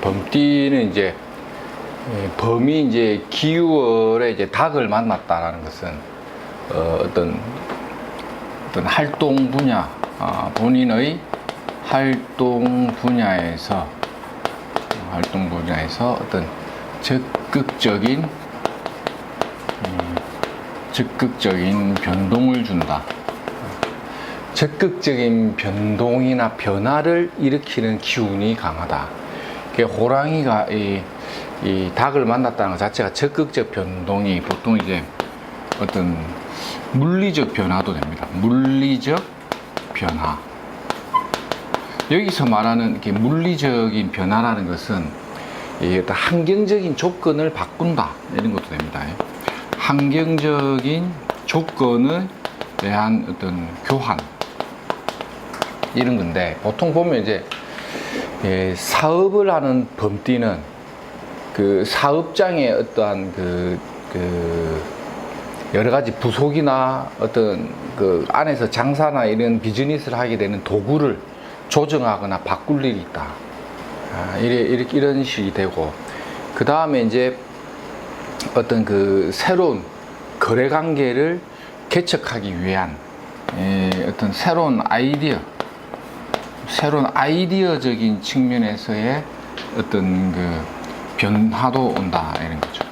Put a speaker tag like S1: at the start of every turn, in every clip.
S1: 범띠는 이제 범이 이제 기유월에 이제 닭을 만났다라는 것은 어떤 활동 분야, 본인의 활동 분야에서 어떤 적극적인 변동을 준다. 적극적인 변동이나 변화를 일으키는 기운이 강하다. 호랑이가 이 닭을 만났다는 것 자체가 적극적 변동이 보통 이제 어떤 물리적 변화도 됩니다. 물리적 변화. 여기서 말하는 이렇게 물리적인 변화라는 것은 어떤 환경적인 조건을 바꾼다 이런 것도 됩니다. 환경적인 조건에 대한 어떤 교환 이런 건데, 보통 보면 이제 사업을 하는 범띠는 그 사업장의 어떠한 그 여러 가지 부속이나 어떤 그 안에서 장사나 이런 비즈니스를 하게 되는 도구를 조정하거나 바꿀 일이 있다. 이런 식이 되고, 그 다음에 이제 어떤 그 새로운 거래 관계를 개척하기 위한 어떤 새로운 아이디어적인 측면에서의 어떤 그 변화도 온다 이런 거죠.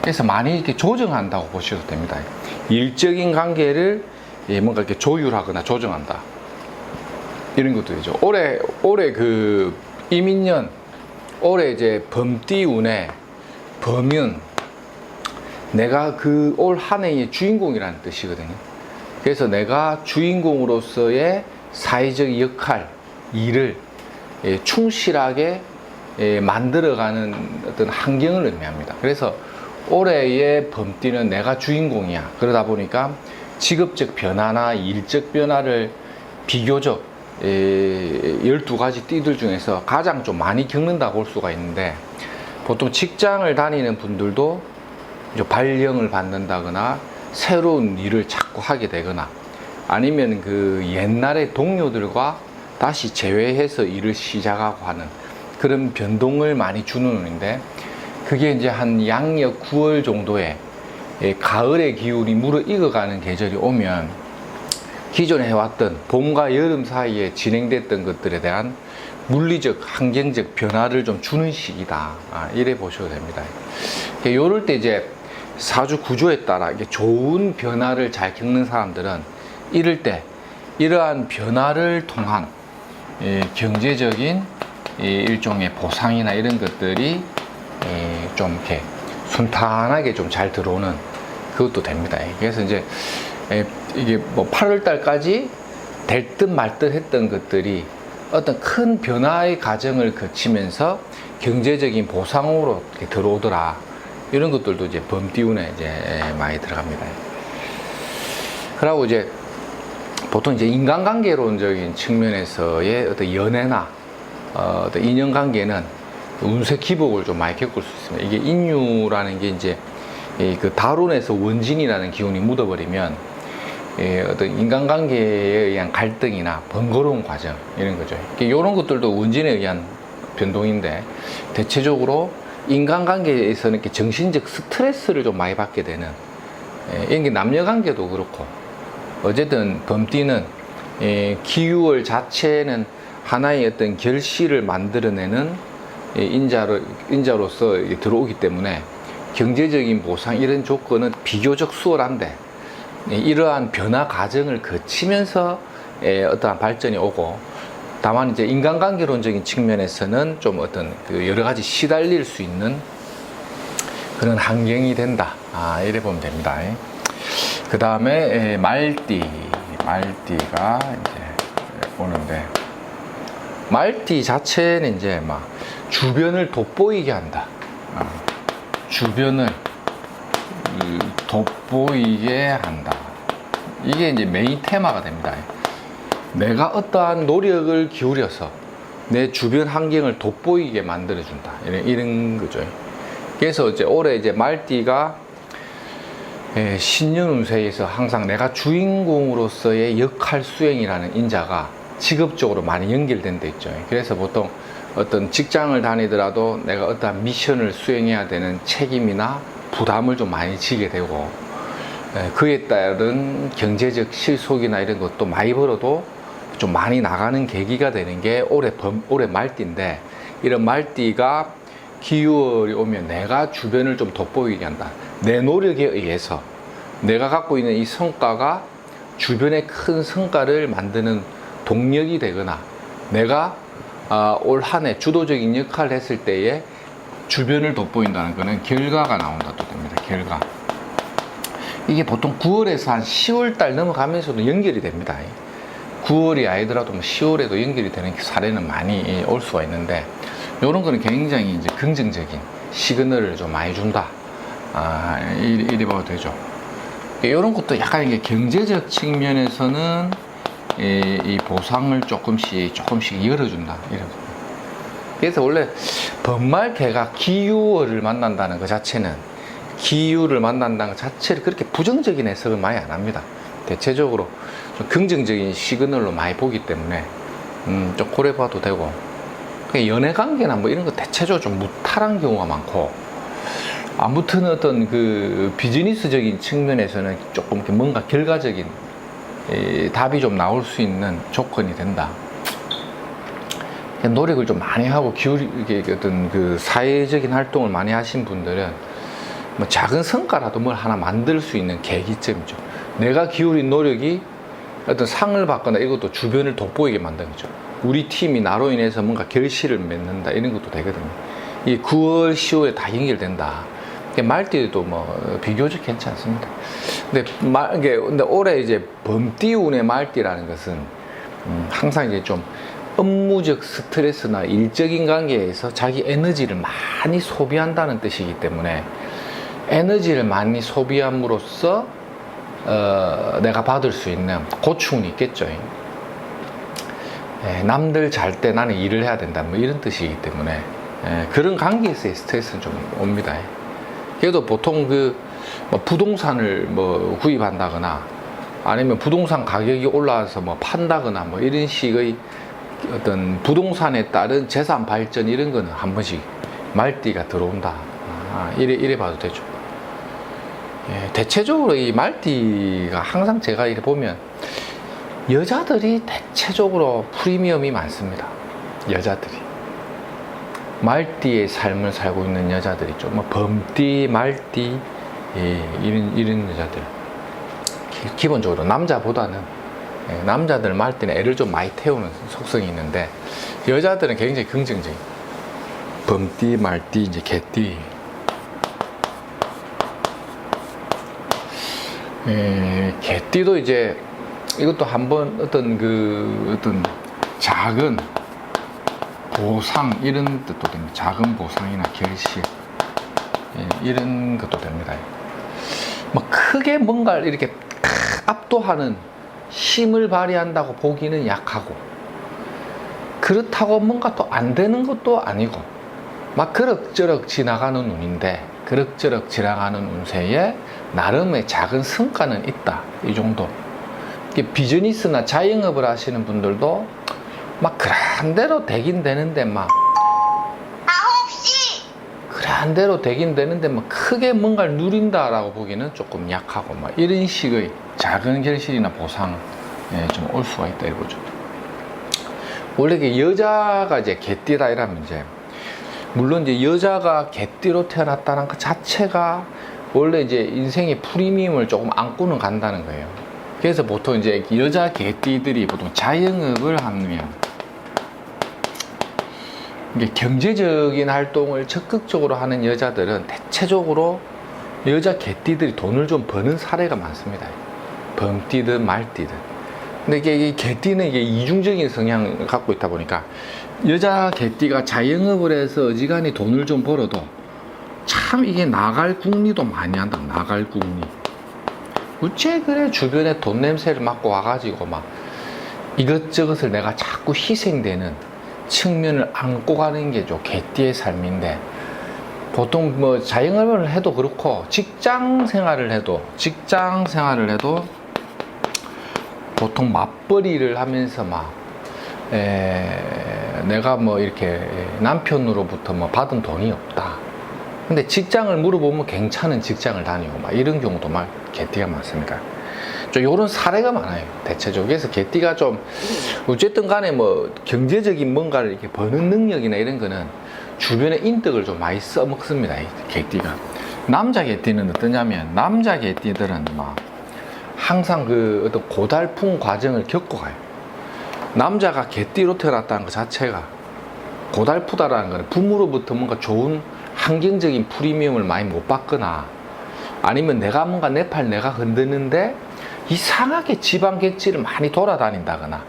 S1: 그래서 많이 이렇게 조정한다고 보셔도 됩니다. 일적인 관계를 뭔가 이렇게 조율하거나 조정한다 이런 것도 되죠. 올해 그 이민년, 올해 이제 범띠운에 범은 내가 그 올 한 해의 주인공이라는 뜻이거든요. 그래서 내가 주인공으로서의 사회적 역할, 일을 충실하게 만들어가는 어떤 환경을 의미합니다. 그래서 올해의 범띠는 내가 주인공이야. 그러다 보니까 직업적 변화나 일적 변화를 비교적 12가지 띠들 중에서 가장 좀 많이 겪는다고 볼 수가 있는데, 보통 직장을 다니는 분들도 발령을 받는다거나 새로운 일을 자꾸 하게 되거나, 아니면 그 옛날의 동료들과 다시 재회해서 일을 시작하고 하는 그런 변동을 많이 주는 운인데, 그게 이제 한 양력 9월 정도에 가을의 기운이 무르익어가는 계절이 오면 기존에 해왔던 봄과 여름 사이에 진행됐던 것들에 대한 물리적, 환경적 변화를 좀 주는 시기다. 이래 보셔도 됩니다. 요럴 때 이제 사주 구조에 따라 이게 좋은 변화를 잘 겪는 사람들은 이럴 때 이러한 변화를 통한 경제적인 일종의 보상이나 이런 것들이 좀 이렇게 순탄하게 좀 잘 들어오는 그것도 됩니다. 그래서 이제 이게 뭐 8월 달까지 될 듯 말 듯 했던 것들이 어떤 큰 변화의 과정을 거치면서 경제적인 보상으로 이렇게 들어오더라. 이런 것들도 이제 범띠운에 이제 많이 들어갑니다. 그리고 이제 보통 이제 인간관계론적인 측면에서의 어떤 연애나 어떤 인연관계는 운세 기복을 좀 많이 겪을 수 있습니다. 이게 인유라는 게 이제 그 다룬에서 원진이라는 기운이 묻어버리면 어떤 인간관계에 의한 갈등이나 번거로운 과정 이런 거죠. 이런 것들도 원진에 의한 변동인데, 대체적으로 인간관계에서는 이렇게 정신적 스트레스를 좀 많이 받게 되는, 이게 남녀관계도 그렇고, 어쨌든 범띠는 기유월 자체는 하나의 어떤 결실을 만들어내는 인자로서 들어오기 때문에 경제적인 보상 이런 조건은 비교적 수월한데, 이러한 변화 과정을 거치면서 어떠한 발전이 오고, 다만 이제 인간관계론적인 측면에서는 좀 어떤 그 여러 가지 시달릴 수 있는 그런 환경이 된다. 이래 보면 됩니다. 그 다음에 말띠가 이제 오는데, 말띠 자체는 이제 막 주변을 돋보이게 한다. 주변을 돋보이게 한다. 이게 이제 메인 테마가 됩니다. 내가 어떠한 노력을 기울여서 내 주변 환경을 돋보이게 만들어준다. 이런 거죠. 그래서 이제 올해 이제 말띠가 신년 운세에서 항상 내가 주인공으로서의 역할 수행이라는 인자가 직업적으로 많이 연결된 데 있죠. 그래서 보통 어떤 직장을 다니더라도 내가 어떠한 미션을 수행해야 되는 책임이나 부담을 좀 많이 지게 되고, 그에 따른 경제적 실속이나 이런 것도 많이 벌어도 좀 많이 나가는 계기가 되는 게 올해 말띠인데, 이런 말띠가 기유월이 오면 내가 주변을 좀 돋보이게 한다. 내 노력에 의해서 내가 갖고 있는 이 성과가 주변에 큰 성과를 만드는 동력이 되거나, 내가 올 한 해 주도적인 역할을 했을 때에 주변을 돋보인다는 것은 결과가 나온다 또 됩니다. 결과. 이게 보통 9월에서 한 10월달 넘어가면서도 연결이 됩니다. 9월이 아니더라도 10월에도 연결이 되는 사례는 많이 올 수가 있는데, 이런 거는 굉장히 이제 긍정적인 시그널을 좀 많이 준다. 이리 봐도 되죠. 이런 것도 약간 이게 경제적 측면에서는 이 보상을 조금씩 열어준다. 이런 거. 그래서 원래 번말개가 기유월을 만난다는 것 자체는, 기유를 만난다는 것 자체를 그렇게 부정적인 해석을 많이 안 합니다. 대체적으로 좀 긍정적인 시그널로 많이 보기 때문에 좀 고려 봐도 되고, 연애 관계나 뭐 이런 거 대체적으로 좀 무탈한 경우가 많고, 아무튼 어떤 그 비즈니스적인 측면에서는 조금 이렇게 뭔가 결과적인 답이 좀 나올 수 있는 조건이 된다. 노력을 좀 많이 하고 어떤 그 사회적인 활동을 많이 하신 분들은 뭐 작은 성과라도 뭘 하나 만들 수 있는 계기점이죠. 내가 기울인 노력이 어떤 상을 받거나 이것도 주변을 돋보이게 만드는 거죠. 우리 팀이 나로 인해서 뭔가 결실을 맺는다, 이런 것도 되거든요. 이 9월, 10월에 다 연결된다. 말띠도 뭐 비교적 괜찮습니다. 근데 올해 이제 범띠운의 말띠라는 것은 항상 이제 좀 업무적 스트레스나 일적인 관계에서 자기 에너지를 많이 소비한다는 뜻이기 때문에, 에너지를 많이 소비함으로써 내가 받을 수 있는 고충은 있겠죠. 남들 잘 때 나는 일을 해야 된다, 뭐 이런 뜻이기 때문에 그런 관계에서의 스트레스는 좀 옵니다. 그래도 보통 뭐 부동산을 뭐 구입한다거나, 아니면 부동산 가격이 올라와서 뭐 판다거나, 뭐 이런 식의 어떤 부동산에 따른 재산 발전, 이런 거는 한 번씩 말띠가 들어온다. 이래 봐도 되죠. 대체적으로 이 말띠가 항상 제가 이렇게 보면 여자들이 대체적으로 프리미엄이 많습니다. 여자들이. 말띠의 삶을 살고 있는 여자들 있죠. 뭐 범띠, 말띠, 이런 여자들. 기본적으로 남자보다는, 남자들 말띠는 애를 좀 많이 태우는 속성이 있는데, 여자들은 굉장히 긍정적인. 범띠, 말띠, 이제 개띠. 개띠도 이제 이것도 한번 어떤 작은 보상, 이런 뜻도 됩니다. 작은 보상이나 결실, 이런 것도 됩니다. 뭐 크게 뭔가를 이렇게 압도하는 힘을 발휘한다고 보기는 약하고, 그렇다고 뭔가 또 안 되는 것도 아니고, 막 그럭저럭 지나가는 운인데, 그럭저럭 지나가는 운세에 나름의 작은 성과는 있다, 이 정도. 비즈니스나 자영업을 하시는 분들도 막 그런 대로 되긴 되는데, 막 9시 그런 대로 되긴 되는데 막 크게 뭔가를 누린다라고 보기는 조금 약하고, 막 이런 식의 작은 결실이나 보상 좀 올 수가 있다, 이거죠. 원래 그 여자가 이제 개띠다 이러면, 이제 물론 이제 여자가 개띠로 태어났다는 것 자체가 원래 이제 인생의 프리미엄을 조금 안고는 간다는 거예요. 그래서 보통 이제 여자 개띠들이 보통 자영업을 하면, 이게 경제적인 활동을 적극적으로 하는 여자들은 대체적으로 여자 개띠들이 돈을 좀 버는 사례가 많습니다. 범띠든 말띠든. 근데 이게 개띠는 이게 이중적인 성향을 갖고 있다 보니까, 여자 개띠가 자영업을 해서 어지간히 돈을 좀 벌어도 참 이게 나갈 궁리도 많이 한다. 나갈 궁리. 어째 그래 주변에 돈 냄새를 맡고 와가지고 막 이것저것을 내가 자꾸 희생되는 측면을 안고 가는 게 좀 개띠의 삶인데, 보통 뭐 자영업을 해도 그렇고 직장 생활을 해도 보통 맞벌이를 하면서 막 내가 뭐 이렇게 남편으로부터 뭐 받은 돈이 없다. 근데 직장을 물어보면 괜찮은 직장을 다니고 막 이런 경우도 막 개띠가 많습니다. 좀 이런 사례가 많아요. 대체적으로. 그래서 개띠가 좀 어쨌든 간에 뭐 경제적인 뭔가를 이렇게 버는 능력이나 이런 거는 주변의 인덕을 좀 많이 써먹습니다. 이 개띠가. 남자 개띠는 어떠냐면 남자 개띠들은 막 항상 그 어떤 고달픈 과정을 겪고 가요. 남자가 개띠로 태어났다는 것 자체가 고달프다라는 거는 부모로부터 뭔가 좋은 환경적인 프리미엄을 많이 못 받거나 아니면 내가 뭔가 내 팔 내가 흔드는데 이상하게 지방 객지를 많이 돌아다닌다거나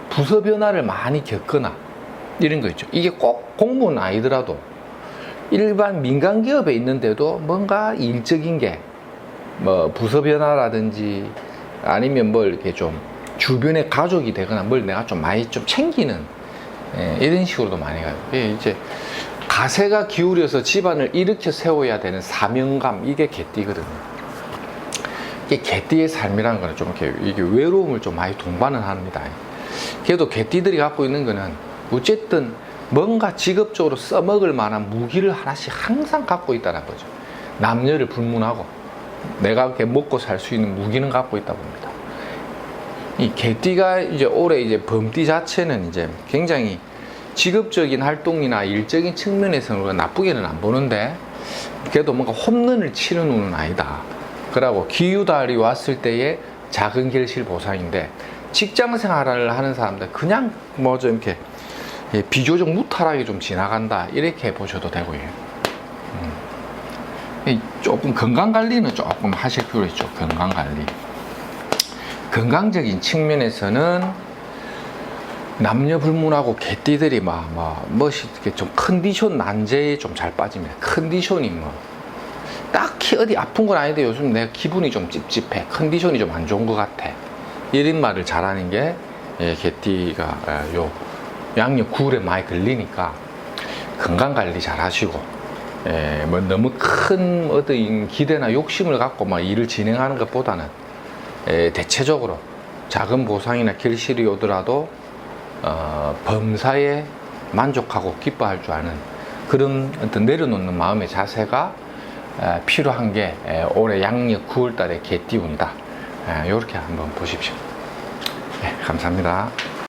S1: 부서 변화를 많이 겪거나 이런 거 있죠. 이게 꼭 공무원 아니더라도 일반 민간 기업에 있는데도 뭔가 일적인 게 뭐 부서 변화라든지 아니면 뭘 이렇게 좀 주변에 가족이 되거나 뭘 내가 좀 많이 좀 챙기는 이런 식으로도 많이 가요. 이제 가세가 기울여서 집안을 일으켜 세워야 되는 사명감, 이게 개띠거든요. 이게 개띠의 삶이라는 거는 좀 이렇게 이게 외로움을 좀 많이 동반을 합니다. 그래도 개띠들이 갖고 있는 거는 어쨌든 뭔가 직업적으로 써먹을 만한 무기를 하나씩 항상 갖고 있다는 거죠. 남녀를 불문하고 내가 이렇게 먹고 살 수 있는 무기는 갖고 있다 봅니다. 이 개띠가 이제 올해 이제 범띠 자체는 이제 굉장히 직업적인 활동이나 일적인 측면에서는 우리가 나쁘게는 안 보는데 그래도 뭔가 홈런을 치는 운은 아니다. 그러고 기후달이 왔을 때의 작은 결실 보상인데 직장 생활을 하는 사람들 그냥 뭐 좀 이렇게 비교적 무탈하게 좀 지나간다 이렇게 보셔도 되고요. 조금 건강관리는 조금 하실 필요 있죠. 건강관리. 건강적인 측면에서는 남녀 불문하고 개띠들이 멋있게 좀 컨디션 난제에 좀 잘 빠집니다. 컨디션이 뭐 딱히 어디 아픈 건 아닌데 요즘 내가 기분이 좀 찝찝해. 컨디션이 좀 안 좋은 것 같아. 이런 말을 잘하는 게 개띠가 요 양력 9월에 많이 걸리니까 건강관리 잘 하시고 뭐 너무 큰 어떤 기대나 욕심을 갖고 막 일을 진행하는 것보다는 대체적으로 작은 보상이나 결실이 오더라도 범사에 만족하고 기뻐할 줄 아는 그런 어떤 내려놓는 마음의 자세가 필요한 게 올해 양력 9월 달에 개띠운이다. 이렇게 한번 보십시오. 네, 감사합니다.